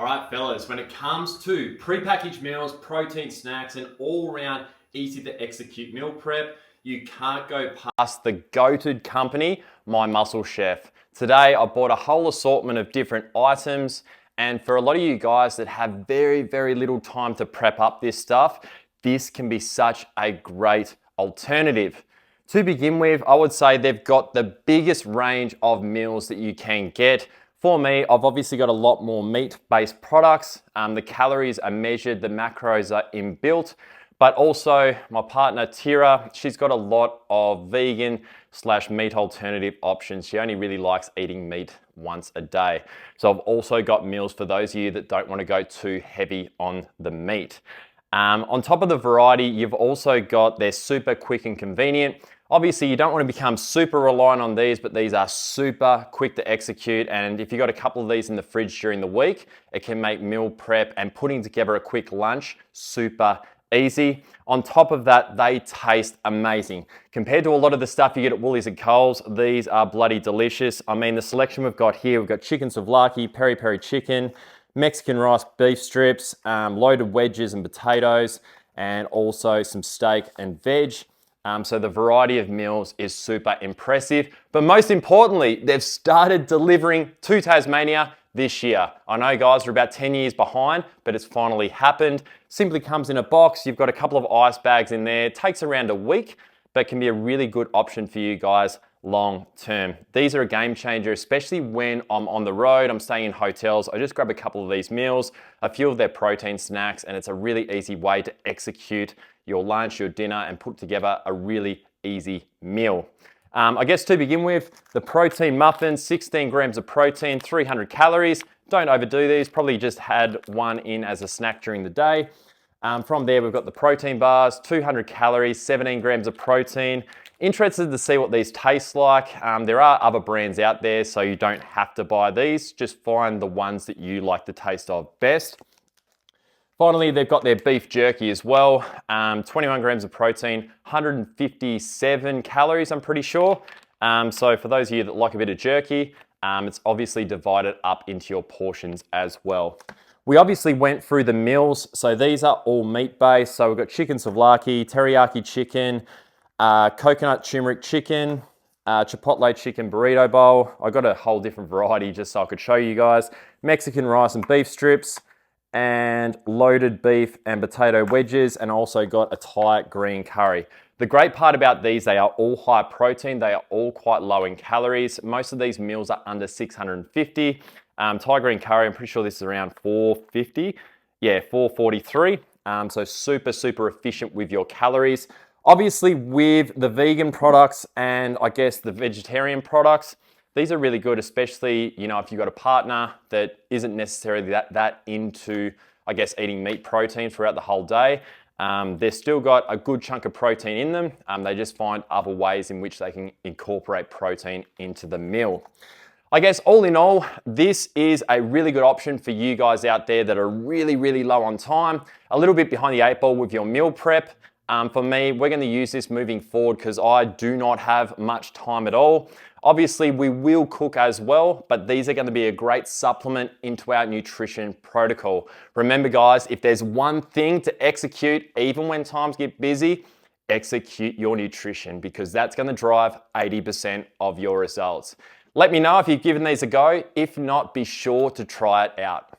right, fellas, when it comes to prepackaged meals, protein snacks, and all-round easy to execute meal prep, you can't go past the go-to company, My Muscle Chef. Today, I bought a whole assortment of different items, and for a lot of you guys that have very little time to prep up this stuff, this can be such a great alternative. To begin with, I would say they've got the biggest range of meals that you can get. For me, I've obviously got a lot more meat-based products. The calories are measured, the macros are inbuilt, but also my partner Tira, she's got a lot of vegan/meat alternative options. She only really likes eating meat once a day. So I've also got meals for those of you that don't want to go too heavy on the meat. On top of the variety, you've also got they're super quick and convenient. Obviously, you don't want to become super reliant on these, but these are super quick to execute. And if you've got a couple of these in the fridge during the week, it can make meal prep and putting together a quick lunch super easy. On top of that, they taste amazing. Compared to a lot of the stuff you get at Woolies and Coles, these are bloody delicious. I mean, the selection we've got here, we've got chicken souvlaki, peri-peri chicken, Mexican rice beef strips, loaded wedges and potatoes, and also some steak and veg. So the variety of meals is super impressive. But most importantly, they've started delivering to Tasmania this year. I know guys, we're about 10 years behind, but it's finally happened. Simply comes in a box. You've got a couple of ice bags in there. It takes around a week, but can be a really good option for you guys long term. These are a game changer, especially when I'm on the road, I'm staying in hotels. I just grab a couple of these meals, a few of their protein snacks, and it's a really easy way to execute your lunch, your dinner, and put together a really easy meal. I guess to begin with, the protein muffins, 16 grams of protein, 300 calories. Don't overdo these, probably just had one in as a snack during the day. From there, we've got the protein bars, 200 calories, 17 grams of protein. Interested to see what these taste like. There are other brands out there, so you don't have to buy these. Just find the ones that you like the taste of best. Finally, they've got their beef jerky as well. 21 grams of protein, 157 calories, I'm pretty sure. So for those of you that like a bit of jerky, it's obviously divided up into your portions as well. We obviously went through the meals, so these are all meat-based. So we've got chicken souvlaki, teriyaki chicken, coconut turmeric chicken, chipotle chicken burrito bowl. I got a whole different variety just so I could show you guys. Mexican rice and beef strips, and loaded beef and potato wedges, and also got a Thai green curry. The great part about these, they are all high protein, they are all quite low in calories. Most of these meals are under 650. Thai green curry, I'm pretty sure this is around 450. Yeah, 443. So super efficient with your calories. Obviously with the vegan products and I guess the vegetarian products, these are really good, especially, you know, if you've got a partner that isn't necessarily that into, I guess, eating meat protein throughout the whole day. They've still got a good chunk of protein in them. They just find other ways in which they can incorporate protein into the meal. I guess all in all, this is a really good option for you guys out there that are really low on time, a little bit behind the 8 ball with your meal prep. For me, we're going to use this moving forward because I do not have much time at all. Obviously, we will cook as well, but these are going to be a great supplement into our nutrition protocol. Remember guys, if there's one thing to execute, even when times get busy, execute your nutrition because that's going to drive 80% of your results. Let me know if you've given these a go. If not, be sure to try it out.